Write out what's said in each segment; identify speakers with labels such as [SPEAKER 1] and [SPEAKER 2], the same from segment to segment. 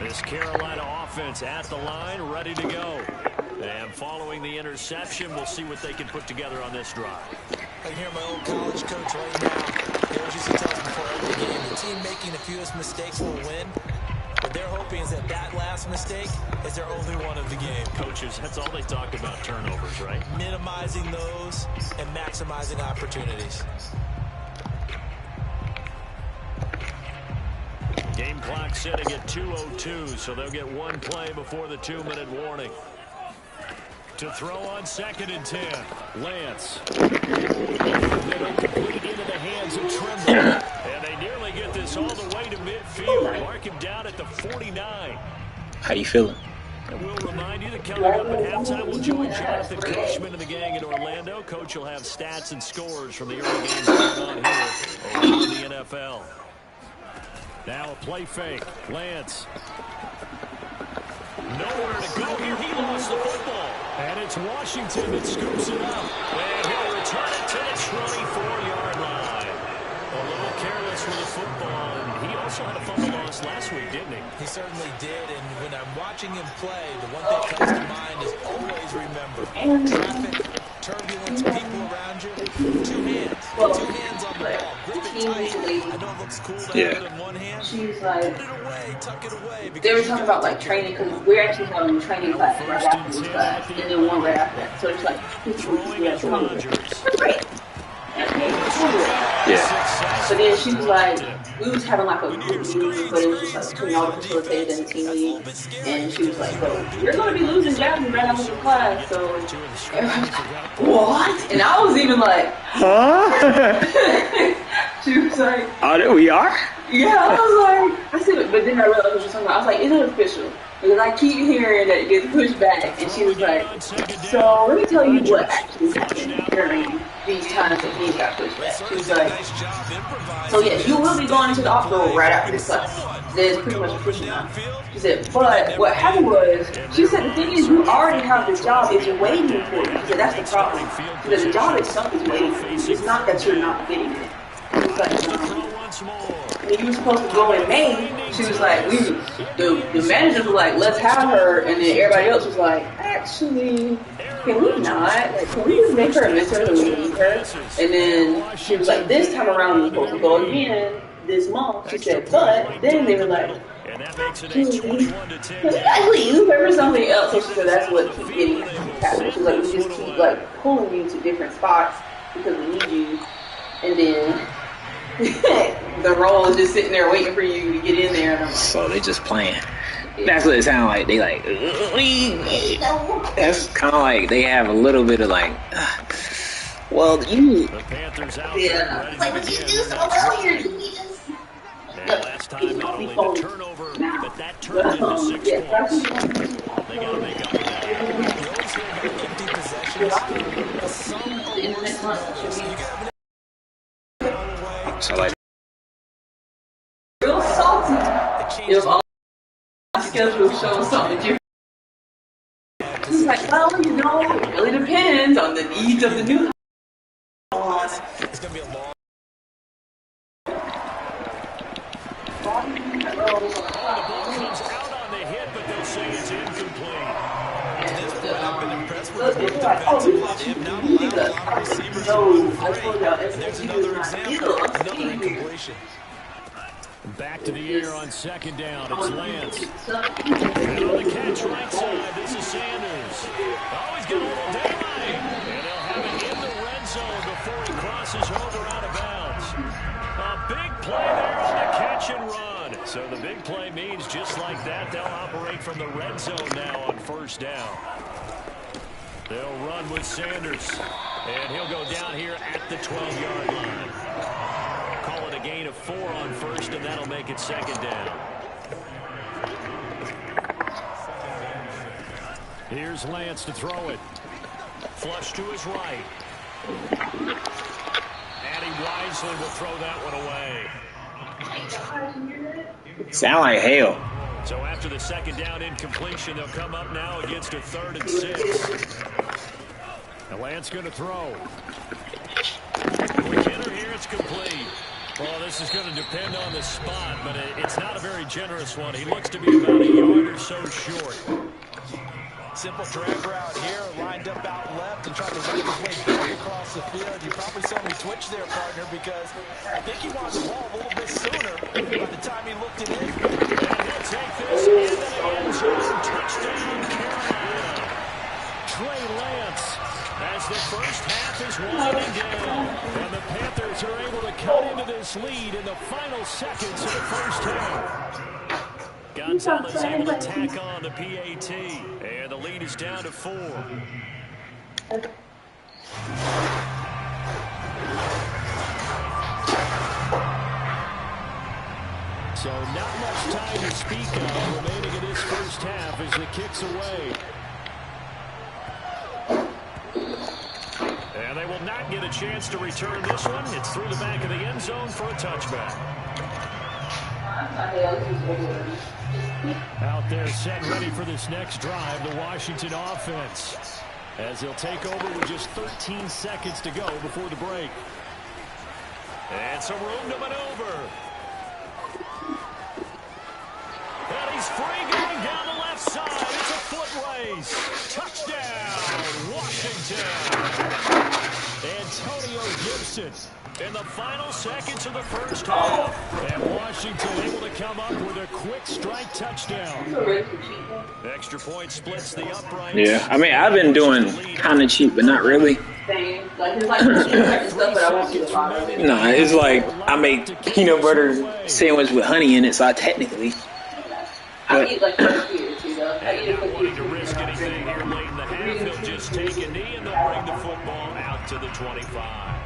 [SPEAKER 1] This Carolina offense at the line, ready to go. And following the interception, we'll see what they can put together on this drive.
[SPEAKER 2] I can hear my old college coach right now. He always used to tell us before every game, the team making the fewest mistakes will win. What they're hoping is that that last mistake is their only one of the game.
[SPEAKER 1] Coaches, that's all they talk about, turnovers, right?
[SPEAKER 2] Minimizing those and maximizing opportunities.
[SPEAKER 1] Game clock sitting at 2:02, so they'll get one play before the 2-minute warning. To throw on 2nd and 10, Lance. They'll complete it into the hands of Trimble. And they nearly get this all the way to midfield. Mark him down at the 49.
[SPEAKER 3] How you feeling?
[SPEAKER 1] And we'll remind you that coming up at halftime, we'll join Jonathan Cushman and the gang in Orlando. Coach will have stats and scores from the early games going on here over in the NFL. Now a play fake. Lance. Nowhere to go here. He lost the football. And it's Washington that scoops it up. And he'll return it to the 24-yard line. A little careless with the football. And he also had a fumble loss last week, didn't he?
[SPEAKER 2] He certainly did. And when I'm watching him play, the one thing that comes to mind is always remember traffic, turbulence, people around you. Two hands on the ball. Grip it tight. I know it looks cool to have it in one hand.
[SPEAKER 4] She was like,
[SPEAKER 2] put it away, tuck it away.
[SPEAKER 4] They were talking about like training because we're actually having a training class right after this class, and then one right after that. So it's like, great.
[SPEAKER 3] Yeah.
[SPEAKER 4] But then she was like, we was having like a group meeting, but it was just like between all the facilitators and the team lead. And she was like, so you're going to be losing Jasmine right after the class. So everybody was like, what? And I was even like,
[SPEAKER 3] huh?
[SPEAKER 4] She was like,
[SPEAKER 3] oh, we are?
[SPEAKER 4] Yeah, I was like, I said, but then I realized what she was talking about. I was like, is it official? Because I keep hearing that it gets pushed back. And she was like, so let me tell you what actually happened during these times that things got pushed back. She was like, so yes, you will be going into the hospital right after this class. There's pretty much official now. She said, but what happened was, she said the thing is, you already have this job, it's waiting for you. She said, that's the problem. She said, the job itself is waiting for you. It's not that you're not getting it. It's like, when you were supposed to go in May, she was like, the managers were like, let's have her, and then everybody else was like, actually, can we not? Like, can we just make her a mentor and leave her? And then she was like, this time around, we're supposed to go again this month. She said, but then they were like, can you guys leave her for something else? So she said, that's what keeps getting happening. She's like, we just keep like pulling you to different spots because we need you, and then the role is just sitting there waiting for you to get in there. And I'm like,
[SPEAKER 3] so they just playing. That's what it sounds like. They like, that's kind of like they have a little bit of like, well, you.
[SPEAKER 4] yeah. Like, but you do so well here. You just.
[SPEAKER 1] Last time not only the turnover, but that turned into 6 points. They got to make up for that.
[SPEAKER 3] So like,
[SPEAKER 4] real salty. If all my schedule shows something different. He's like, well, you know, it really depends on the needs of the new.
[SPEAKER 2] It's going to be a long.
[SPEAKER 1] Comes out on the hit, but they'll say it's incomplete.
[SPEAKER 2] I've been impressed with
[SPEAKER 4] Look, it's like, oh, you need us. No, I told y'all,
[SPEAKER 2] There's another example, another incompletion.
[SPEAKER 1] Back to the air on 2nd down. It's Lance. And on the catch right side, this is Sanders. Oh, he's got a little daylight. And they'll have it in the red zone before he crosses over out of bounds. A big play there on the catch and run. So the big play means just like that, they'll operate from the red zone now on 1st down. They'll run with Sanders. And he'll go down here at the 12-yard line. Call it a gain of 4 on 1st, and that'll make it 2nd down. Here's Lance to throw it. Flush to his right. And he wisely will throw that one away.
[SPEAKER 3] sound like hell.
[SPEAKER 1] So after the 2nd down incompletion, they'll come up now against a 3rd and 6. And Lance going to throw. McKinnon here, it's complete. Well, this is going to depend on the spot, but it's not a very generous one. He looks to be about a yard or so short.
[SPEAKER 2] Simple drag route here, lined up out left and tried to work his way back across the field. You probably saw me twitch there, partner, because I think he wanted the ball a little bit sooner by the time he looked it in.
[SPEAKER 1] And he'll take this into the end zone. Touchdown, Carolina. Trey Lance, as the first half is winding down. And the Panthers are able to cut into this lead in the final seconds of the first half. Gonzalez able to tack on the PAT. And the lead is down to 4. So not much time to speak of remaining in this first half as the kick's away. And they will not get a chance to return this one. It's through the back of the end zone for a touchback. Out there set and ready for this next drive, the Washington offense. As they'll take over with just 13 seconds to go before the break. And some room to maneuver. And he's free going down the left side. It's a foot race. Touchdown, Washington. Antonio Gibson in the final seconds of the first half. And Washington able to come up with a quick strike touchdown. Extra point splits the uprights.
[SPEAKER 3] Yeah, I mean, I've been doing kind of cheap, but not really. Nah, it's like I make peanut butter sandwich with honey in it, so I technically.
[SPEAKER 4] I eat like here too, though. I eat
[SPEAKER 1] Not wanting to risk anything here late in the half, they'll just take a knee and they'll bring the football out to the 25.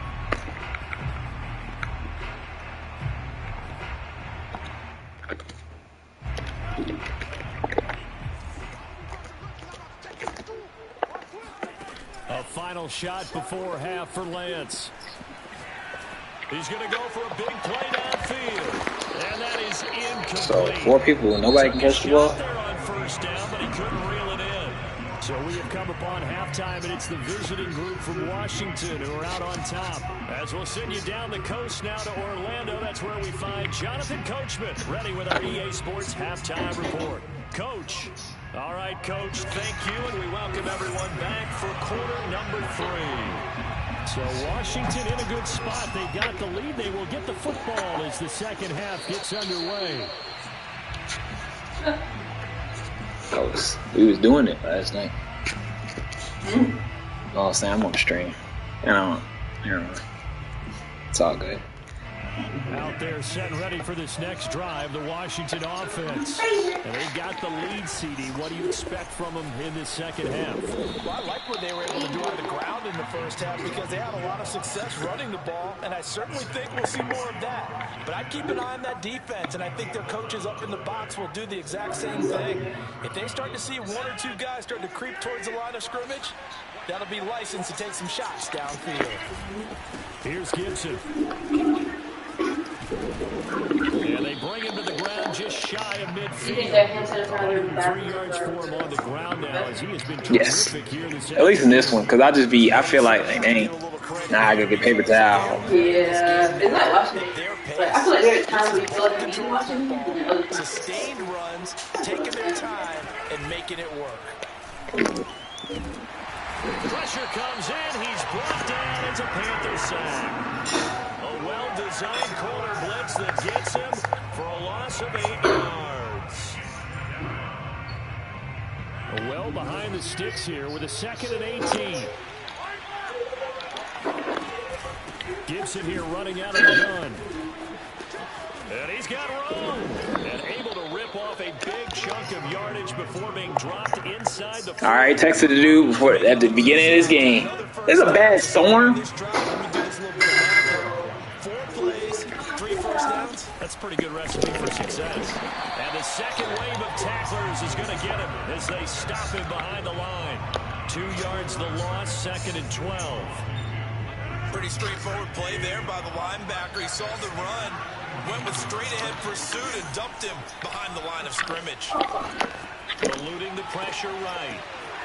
[SPEAKER 1] A final shot before half for Lance. He's going to go for a big play downfield. And that is incomplete.
[SPEAKER 3] So 4 people, nobody can catch the ball.
[SPEAKER 1] There on first down, but he couldn't reel it in. So we have come upon halftime, and it's the visiting group from Washington who are out on top. As we'll send you down the coast now to Orlando, that's where we find Jonathan Coachman, ready with our EA Sports halftime report. Coach. All right, Coach, thank you, and we welcome everyone back for quarter number 3. So Washington in a good spot. They've got the lead. They will get the football as the second half gets underway.
[SPEAKER 3] We was doing it last night. Oh, Sam, I'm on the stream. I don't know. It's all good.
[SPEAKER 1] Out there set and ready for this next drive, the Washington offense. And they got the lead, CD. What do you expect from them in this second half?
[SPEAKER 2] Well, I like what they were able to do on the ground in the first half because they had a lot of success running the ball, and I certainly think we'll see more of that. But I'd keep an eye on that defense, and I think their coaches up in the box will do the exact same thing. If they start to see 1 or 2 guys start to creep towards the line of scrimmage, that'll be licensed to take some shots downfield.
[SPEAKER 1] Here's Gibson. And they bring him to the ground just shy of midfield. 3 yards for him on the ground now as he has been terrific here this
[SPEAKER 3] at least in this one, because I feel like, dang, now I gotta get paper towel.
[SPEAKER 4] Yeah, it's like Washington. But I feel like there are times where you feel like you need Washington and other times.
[SPEAKER 2] Sustained runs, taking their time, and making it work.
[SPEAKER 1] Pressure comes in. He's brought down. It's a Panther sack. A well-designed corner blitz that gets him for a loss of 8 yards. Well behind the sticks here with a 2nd and 18. Gibson here running out of the gun. And he's got room. And able to rip off a big chunk of yardage before being dropped inside the...
[SPEAKER 3] All right, texted the dude at the beginning of this game. There's a bad storm.
[SPEAKER 2] 4 plays, 3 first downs.
[SPEAKER 1] That's a pretty good recipe for success. And the second wave of tacklers is going to get him as they stop him behind the line. 2 yards the loss, 2nd and 12.
[SPEAKER 2] Pretty straightforward play there by the linebacker. He saw the run, went with straight-ahead pursuit, and dumped him behind the line of scrimmage.
[SPEAKER 1] Eluding the pressure right.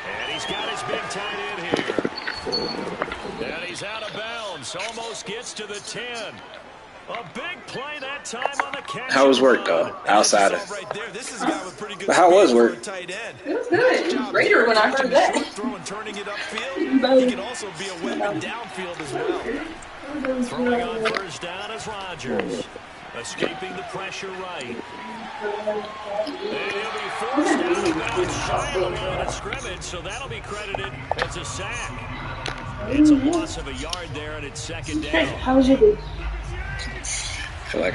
[SPEAKER 1] And he's got his big tight end here. And he's out of bounds. Almost gets to the 10. A big play that time on the catch.
[SPEAKER 3] How was work though? Outside of.
[SPEAKER 2] Right there, this is a guy with pretty good
[SPEAKER 3] But how was work?
[SPEAKER 2] tight end.
[SPEAKER 4] It was good. It was greater when I heard that.
[SPEAKER 2] Throw and turning it upfield. He can also be a weapon downfield as well.
[SPEAKER 1] Throwing on first down is Rodgers. Escaping the pressure right. And he'll be forced out. Now it's shy of the line of scrimmage, so that'll be credited as a sack. It's a loss of a yard there, and it's second down.
[SPEAKER 4] How was your day?
[SPEAKER 3] I feel like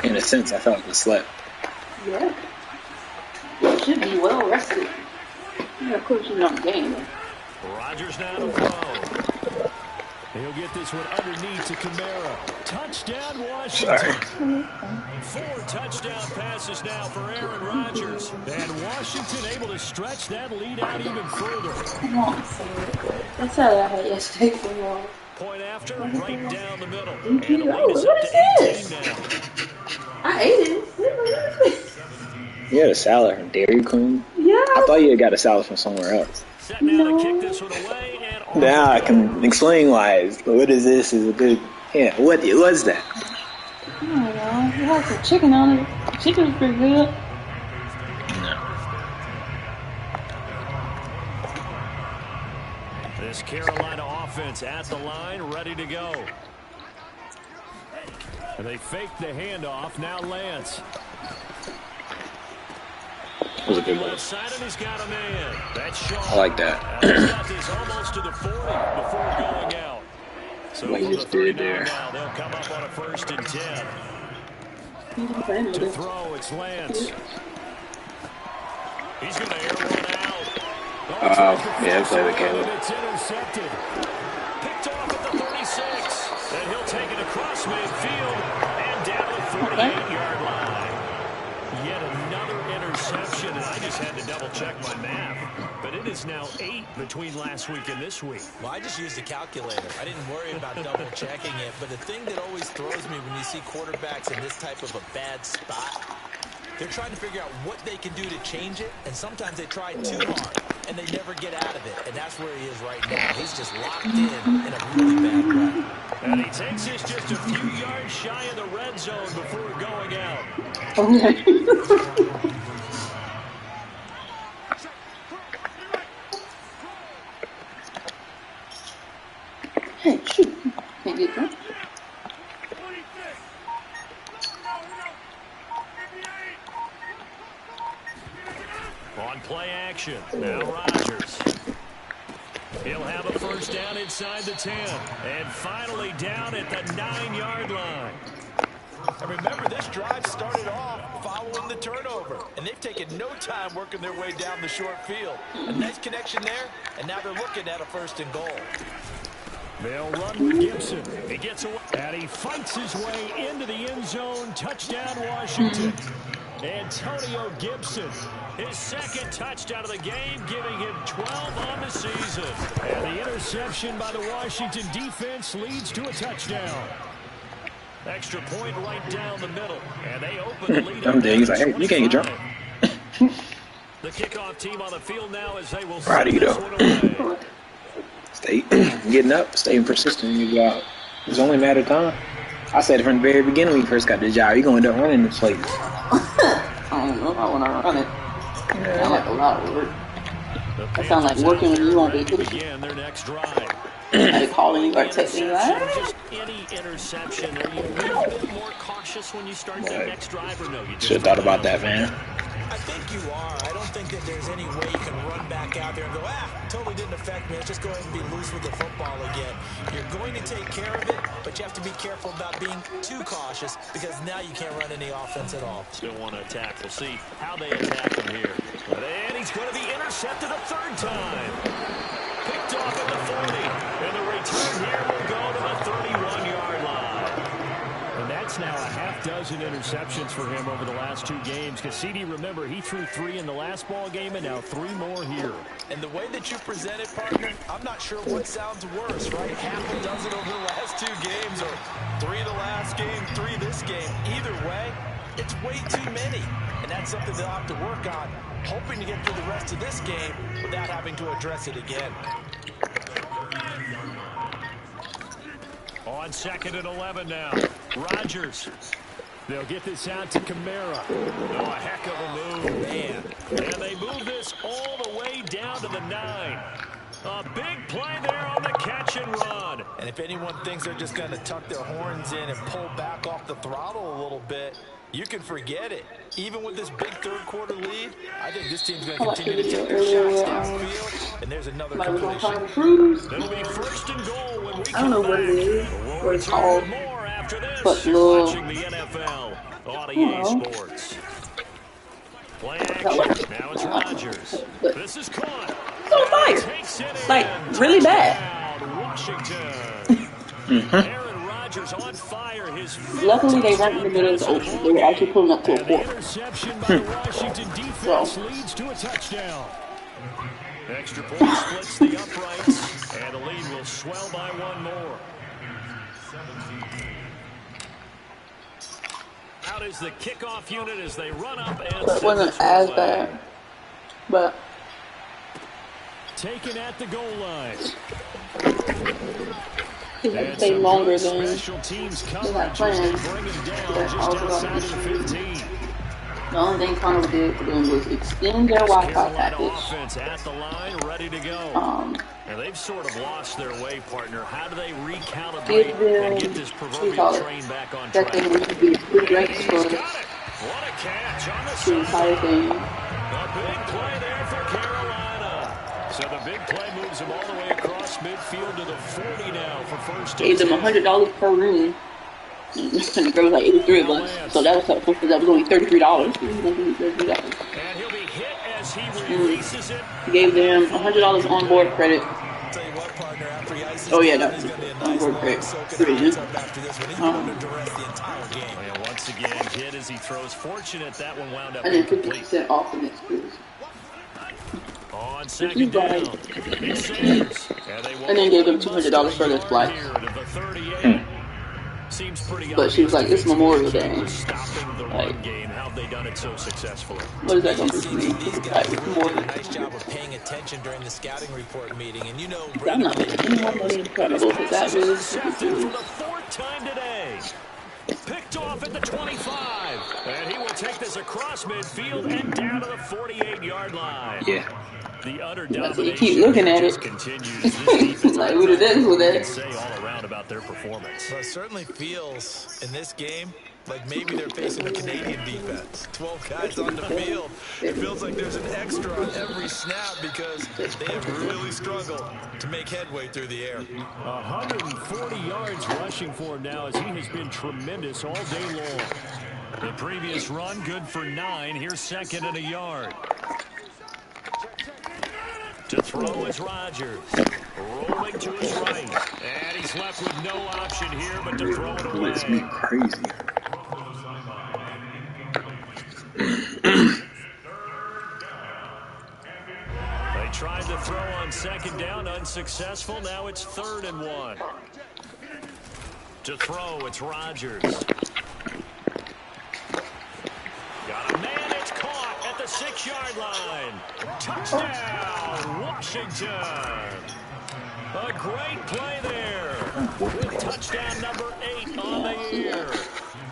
[SPEAKER 3] in a sense, I felt like I slept.
[SPEAKER 4] Yeah. You should be well rested. Yeah, of course, you're not game.
[SPEAKER 1] Rodgers now to throw. He'll get this one underneath to Kamara. Touchdown, Washington. 4 touchdown passes now for Aaron Rodgers. And Washington able to stretch that lead out even further.
[SPEAKER 4] Come on, son. That's how I had yesterday for a while.
[SPEAKER 1] Point after, right down the middle.
[SPEAKER 4] Thank you.
[SPEAKER 1] And the
[SPEAKER 4] Oh,
[SPEAKER 1] lead is
[SPEAKER 4] what
[SPEAKER 1] up
[SPEAKER 4] is
[SPEAKER 1] to
[SPEAKER 4] this?
[SPEAKER 1] 18 now.
[SPEAKER 4] I ate it.
[SPEAKER 3] You had a salad from Dairy Queen?
[SPEAKER 4] Yeah.
[SPEAKER 3] I thought you had got a salad from somewhere else.
[SPEAKER 1] Set now to kick this one away. And
[SPEAKER 3] Now I can explain why. What is this? Is a good. Yeah, what was that?
[SPEAKER 4] I don't know. It had some chicken on it. Chicken was pretty good.
[SPEAKER 1] This Carolina offense at the line, ready to go. And they fake the handoff. Now Lance.
[SPEAKER 3] It was a good one.
[SPEAKER 1] Left side, and he's got a man. That's Shaw.
[SPEAKER 3] I like that.
[SPEAKER 1] Is almost to the 40 before going out. So
[SPEAKER 3] What
[SPEAKER 1] from
[SPEAKER 3] you
[SPEAKER 1] the
[SPEAKER 3] just did
[SPEAKER 1] 39
[SPEAKER 3] there.
[SPEAKER 1] now, they'll come up on a 1st and 10. To
[SPEAKER 4] To
[SPEAKER 1] throw, it's Lance. He's going to air one out.
[SPEAKER 3] Yeah, play with Caleb.
[SPEAKER 1] It's intercepted. Picked off at the 36. And he'll take it across midfield and down the 48-yard line. Yet another interception, and I just had to double-check my math. But it is now 8 between last week and this week.
[SPEAKER 2] Well, I just used a calculator. I didn't worry about double-checking it. But the thing that always throws me when you see quarterbacks in this type of a bad spot, they're trying to figure out what they can do to change it, and sometimes they try too hard, and they never get out of it. And that's where he is right now. He's just locked in a really bad way.
[SPEAKER 1] And he takes this just a few yards shy of the red zone before going out.
[SPEAKER 4] Okay. Hey, shoot. Can't get that.
[SPEAKER 1] On play action, now Rodgers. He'll have a first down inside the 10. And finally down at the 9-yard line.
[SPEAKER 2] And remember, this drive started off following the turnover. And they've taken no time working their way down the short field. A nice connection there, and now they're looking at a 1st and goal.
[SPEAKER 1] They'll run with Gibson. He gets away, and he fights his way into the end zone. Touchdown, Washington. Antonio Gibson, his 2nd touchdown of the game, giving him 12 on the season. And the interception by the Washington defense leads to a touchdown. Extra point right down the middle, and they open the lead.
[SPEAKER 3] I'm dead. He's like, hey, you can't get drunk.
[SPEAKER 1] The kickoff team on the field now as they will
[SPEAKER 3] Proud of you,
[SPEAKER 1] send this
[SPEAKER 3] though.
[SPEAKER 1] one away.
[SPEAKER 3] Stay getting up, staying persistent in your job. It's only a matter of time. I said it from the very beginning when you first got the job, you're going to end up running this place.
[SPEAKER 4] I don't know if I want to run it. I like a lot of work. That sounds like working when you on vacation.
[SPEAKER 1] Again, their next drive.
[SPEAKER 4] They calling you or texting you,
[SPEAKER 1] Just any interception. Are you a little bit more cautious when you start that next drive, or no? You
[SPEAKER 3] Should have thought about that, man.
[SPEAKER 2] I think you are. I don't think that there's any way you can run back out there and go, totally didn't affect me. Let's just go ahead and be loose with the football again. You're going to take care of it, but you have to be careful about being too cautious because now you can't run any offense at all.
[SPEAKER 1] Still want to attack. We'll see how they attack him here. And he's going to be intercepted a 3rd time. Picked off at the 40. And the return here will go to the 31-yard line. And that's now a half-dozen interceptions for him over the last 2 games. Cassidy, remember, he threw 3 in the last ball game and now 3 more here.
[SPEAKER 2] And the way that you present it, partner, I'm not sure what sounds worse, right? Half a dozen over the last 2 games or 3 the last game, 3 this game. Either way, it's way too many. And that's something they'll have to work on, hoping to get through the rest of this game without having to address it again.
[SPEAKER 1] On 2nd and 11 now. Rodgers. They'll get this out to Kamara. Oh, a heck of a move, man. And they move this all the way down to the 9. A big play there on the catch and run.
[SPEAKER 2] And if anyone thinks they're just going to tuck their horns in and pull back off the throttle a little bit, you can forget it. Even with this big third-quarter lead, I think this team's going to continue to take their shots downfield. And there's another completion.
[SPEAKER 1] It'll be first and goal when we
[SPEAKER 4] I don't know what it is, what it's called, but
[SPEAKER 1] watching the NFL on EA Sports. Play action. Now it's Rodgers. This is caught.
[SPEAKER 4] So fire. Like, really bad.
[SPEAKER 1] Washington. Aaron Rodgers on fire.
[SPEAKER 4] Luckily, they weren't in the middle of the ocean. They were actually pulling up to a port.
[SPEAKER 1] Interception by the Washington defense leads to a touchdown. Extra point splits the uprights, and the lead will swell by one more. Out is the kickoff unit as they run up and
[SPEAKER 4] It wasn't as bad, but
[SPEAKER 1] taken at the goal line.
[SPEAKER 4] it stayed longer than
[SPEAKER 1] Special teams
[SPEAKER 4] they had
[SPEAKER 1] coverage
[SPEAKER 4] planned.
[SPEAKER 1] as they bring him down
[SPEAKER 4] But
[SPEAKER 1] just
[SPEAKER 4] I was
[SPEAKER 1] outside
[SPEAKER 4] about
[SPEAKER 1] of the
[SPEAKER 4] to
[SPEAKER 1] 15.
[SPEAKER 4] The only thing Connor did for them was extend their Wi-Fi
[SPEAKER 1] Carolina
[SPEAKER 4] package.
[SPEAKER 1] offense at the line, ready to go. And they've sort of lost their way, partner. How do they recalibrate and get this proverbial train back on track?
[SPEAKER 4] That thing would be good ranks for
[SPEAKER 1] Got it. What a catch on the
[SPEAKER 4] the entire
[SPEAKER 1] sideline.
[SPEAKER 4] thing.
[SPEAKER 1] A big play there for Carolina. So the big play moves them all the way across midfield to the 40 now for first
[SPEAKER 4] Gave them
[SPEAKER 1] and 10.
[SPEAKER 4] $100 per room. And there was like 83 of us, so that was helpful because that was only $33. $33.
[SPEAKER 1] And he'll be hit as he releases it.
[SPEAKER 4] He gave them $100 on board credit.
[SPEAKER 2] Tell you what, partner, after he ices
[SPEAKER 4] Oh yeah,
[SPEAKER 2] down,
[SPEAKER 4] that's
[SPEAKER 2] he's gonna be a
[SPEAKER 4] on
[SPEAKER 2] nice
[SPEAKER 4] board
[SPEAKER 2] long
[SPEAKER 4] credit.
[SPEAKER 2] soaking hot
[SPEAKER 4] Provision.
[SPEAKER 2] tub after this one. He's been under duress the entire game.
[SPEAKER 1] And once again, hit as he throws. Fortunate that one wound up
[SPEAKER 4] And then
[SPEAKER 1] incomplete.
[SPEAKER 4] 50% off the next cruise.
[SPEAKER 1] On second down, it's Sanders.
[SPEAKER 4] And then gave them $200 for their flight.
[SPEAKER 1] Seems pretty
[SPEAKER 4] But she was like, it's Memorial Day.
[SPEAKER 1] stopping the
[SPEAKER 4] Like,
[SPEAKER 1] run game. How'd they done it so successfully?
[SPEAKER 4] what is that going to do for me?
[SPEAKER 2] These guys
[SPEAKER 4] Like,
[SPEAKER 2] really
[SPEAKER 4] more
[SPEAKER 2] did a
[SPEAKER 4] than
[SPEAKER 2] nice job of paying attention during the scouting report meeting. And you know,
[SPEAKER 4] I'm not making any more money in Incredible because that was
[SPEAKER 1] Intercepted for the fourth time today. Picked off at the 25. And he will take this across midfield and down to the 48-yard line.
[SPEAKER 3] Yeah.
[SPEAKER 1] The utter
[SPEAKER 4] That's what you
[SPEAKER 1] domination
[SPEAKER 4] keep looking at
[SPEAKER 1] just
[SPEAKER 4] it.
[SPEAKER 1] continues. This defense
[SPEAKER 4] Like, who did this with
[SPEAKER 1] can
[SPEAKER 4] that?
[SPEAKER 1] say all around about their performance.
[SPEAKER 2] Well, it certainly feels in this game like maybe they're facing a Canadian defense. 12 guys on the field. It feels like there's an extra on every snap because they have really struggled to make headway through the air.
[SPEAKER 1] 140 yards rushing for him now as he has been tremendous all day long. The previous run good for 9. Here's second and a yard. To throw is Rodgers. Rolling to his right. And he's left with no option here but to throw it away.
[SPEAKER 3] Blitz me crazy.
[SPEAKER 1] They tried to throw on second down, unsuccessful. Now it's 3rd and 1. To throw, it's Rodgers. Got a man, it's caught at the 6-yard line. Touchdown, Washington. A great play there. With touchdown number 8 on the year.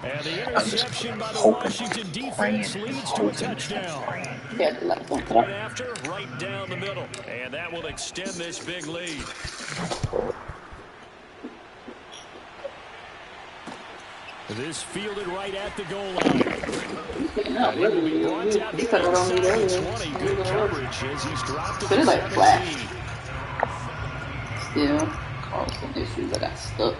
[SPEAKER 1] And the interception by the Washington defense leads to a touchdown.
[SPEAKER 4] Yeah, like one.
[SPEAKER 1] Point after, right down the middle. And that will extend this big lead. This fielded right at the goal line.
[SPEAKER 4] No, really, he cut it on me earlier.
[SPEAKER 1] Good coverage as he's dropped it
[SPEAKER 4] But
[SPEAKER 1] to
[SPEAKER 4] it's like
[SPEAKER 1] 17.
[SPEAKER 4] flash. Still, caused some issues. I got stuck.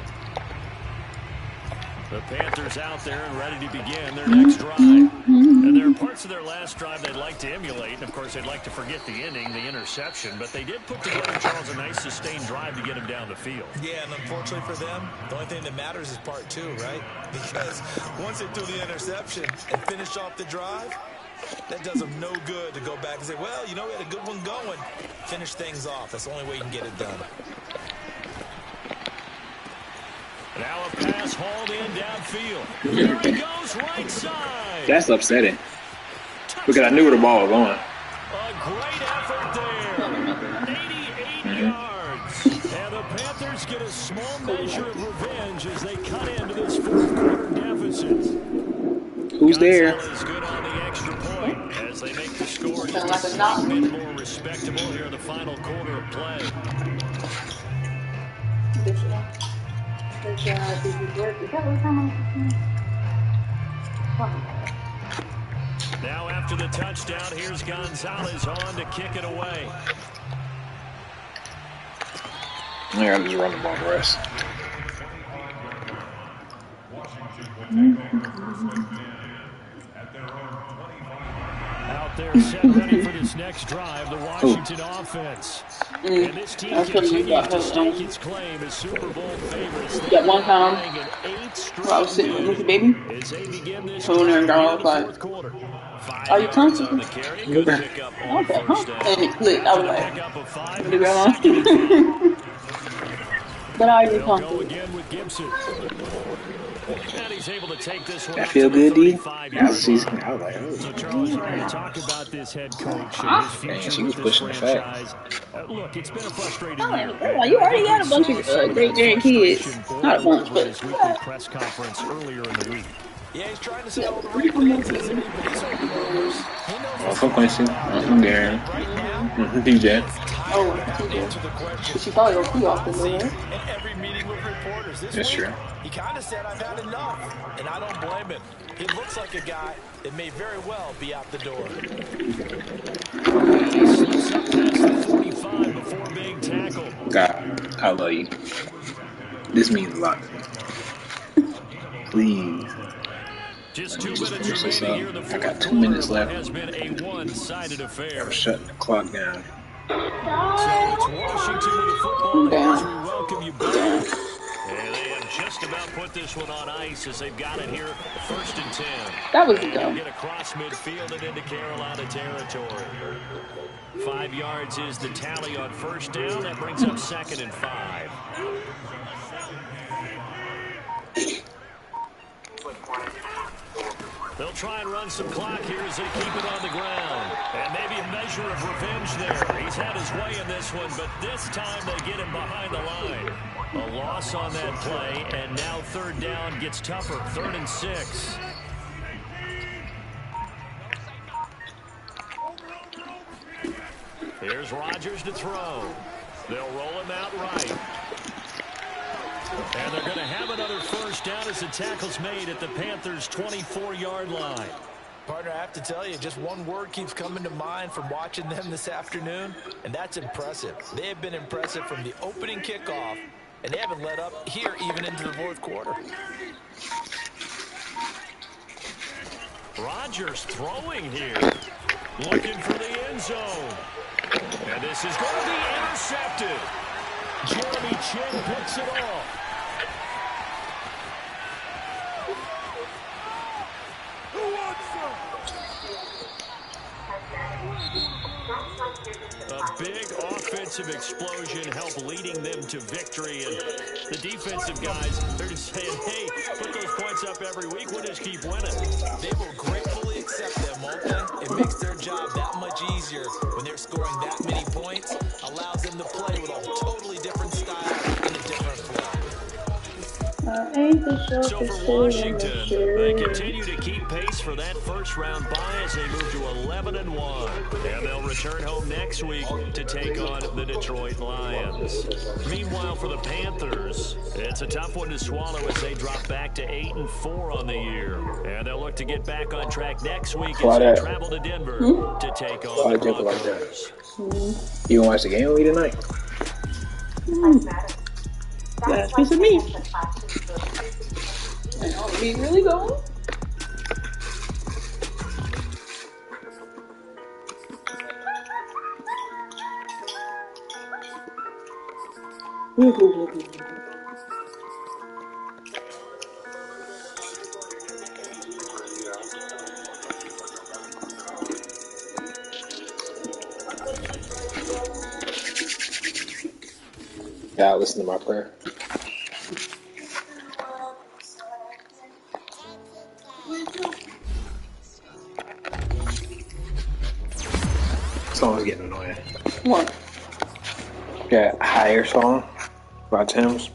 [SPEAKER 1] The Panthers out there and ready to begin their next drive. And there are parts of their last drive they'd like to emulate. And, of course, they'd like to forget the inning, the interception. But they did put together, Charles, a nice sustained drive to get him down the field.
[SPEAKER 2] Yeah, and unfortunately for them, the only thing that matters is part 2, right? Because once they threw the interception and finished off the drive, that does them no good to go back and say, well, you know, we had a good one going. Finish things off. That's the only way you can get it done.
[SPEAKER 1] Now a pass hauled in downfield. There he goes, right side.
[SPEAKER 3] That's upsetting. Because I knew where the ball was going.
[SPEAKER 1] A great effort there. 88 yards. And the Panthers get a small measure of revenge as they cut into this fourth quarter deficit.
[SPEAKER 3] Who's there?
[SPEAKER 1] Gonzalez good on the extra point as they make the score just a slight bit more respectable here in the final quarter of play. Now after the touchdown, here's Gonzalez on to kick it away.
[SPEAKER 3] Yeah, I'm just running the ball the rest.
[SPEAKER 1] Out there set ready for this next drive, the Washington offense. And this team continues to stake its claim as Super Bowl favorites.
[SPEAKER 4] That one time I was sitting with Lucy Baby. Phone and I was like, "Are you comfortable?" Okay, huh? And it clicked. I was like, "Leave it alone." But are you comfortable?
[SPEAKER 1] And he's able to take this one.
[SPEAKER 3] That feel good, D? That was season. I was like, oh.
[SPEAKER 1] So Charles, talk about this head coach and his future.
[SPEAKER 3] She was pushing the fact.
[SPEAKER 1] Look, it's been a frustrating
[SPEAKER 4] year. You already got a bunch of great grandkids. Not a bunch, but
[SPEAKER 1] his weekly press conference earlier in the week.
[SPEAKER 2] Yeah, he's trying to say all the right things, isn't he? But he's open doors.
[SPEAKER 3] Oh, from Quincy. I'm Gary. DJ.
[SPEAKER 4] Oh, TJ. She probably goes too often, though.
[SPEAKER 2] In every meeting with reporters this
[SPEAKER 3] That's
[SPEAKER 2] week,
[SPEAKER 3] true.
[SPEAKER 2] he kind of said, "I've had enough," and I don't blame him. He looks like a guy that may very well be out the door.
[SPEAKER 1] He slips up past the 25 before being tackled.
[SPEAKER 3] God, I love you. This means a lot. Please.
[SPEAKER 1] Just 2 minutes remaining here in the fourth
[SPEAKER 3] I got 2 minutes left.
[SPEAKER 1] Has been a one-sided affair.
[SPEAKER 3] I'm shutting the clock down.
[SPEAKER 1] So it's Washington with the football as we welcome you back. And they have just about put this one on ice as they've got it here, 1st and 10.
[SPEAKER 4] That was a go.
[SPEAKER 1] Get across midfield and into Carolina territory. 5 yards is the tally on 1st down. That brings up 2nd and 5. They'll try and run some clock here as they keep it on the ground. And maybe a measure of revenge there. He's had his way in this one, but this time they get him behind the line. A loss on that play, and now 3rd down gets tougher. 3rd and 6. Here's Rodgers to throw. They'll roll him out right. And they're going to have another 1st down as the tackle's made at the Panthers' 24-yard line.
[SPEAKER 2] Partner, I have to tell you, just one word keeps coming to mind from watching them this afternoon, and that's impressive. They have been impressive from the opening kickoff, and they haven't let up here even into the 4th quarter.
[SPEAKER 1] Rodgers throwing here, looking for the end zone. And this is going to be intercepted. Jeremy Chinn picks it off. A big offensive explosion helped leading them to victory. And the defensive guys, they're just saying, hey, put those points up every week. We'll just keep winning.
[SPEAKER 2] They will gratefully accept them, won't they? It makes their job that much easier when they're scoring that many points. Allows them to play with a totally different style and a different flow.
[SPEAKER 1] So for Washington, they continue to keep pace for that first-round bye as they move to 11-1. And they'll return home next week to take on the Detroit Lions. Meanwhile, for the Panthers, it's a tough one to swallow as they drop back to 8-4 on the year. And they'll look to get back on track next week as they travel to Denver to take on the Broncos.
[SPEAKER 3] You gonna watch the game with me tonight?
[SPEAKER 4] That's piece of me. Are we really going?
[SPEAKER 3] Yeah, listen to my prayer. Song's getting annoying.
[SPEAKER 4] What?
[SPEAKER 3] That Higher song by Tim's.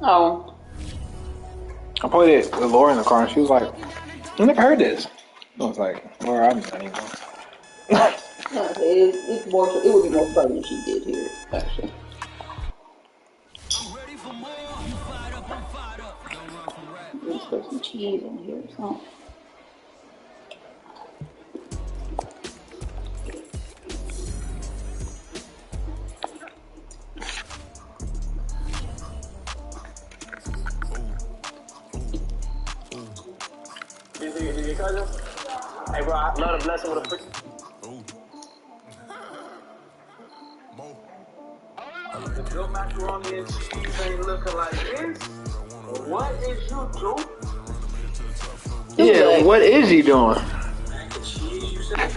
[SPEAKER 4] Oh.
[SPEAKER 3] I played it with Laura in the car, and she was like, "I never heard this." I was like, "Laura, I'm not even."
[SPEAKER 4] No, it's more. It would be more fun if she did hear it, actually. Let's put some cheese in here or something.
[SPEAKER 3] Is your cousin? Hey, bro, I love the blessing with a freak. The Joe macaroni and cheese ain't looking like this. What is you doing? Yeah, what is he doing? Mac and cheese, you said?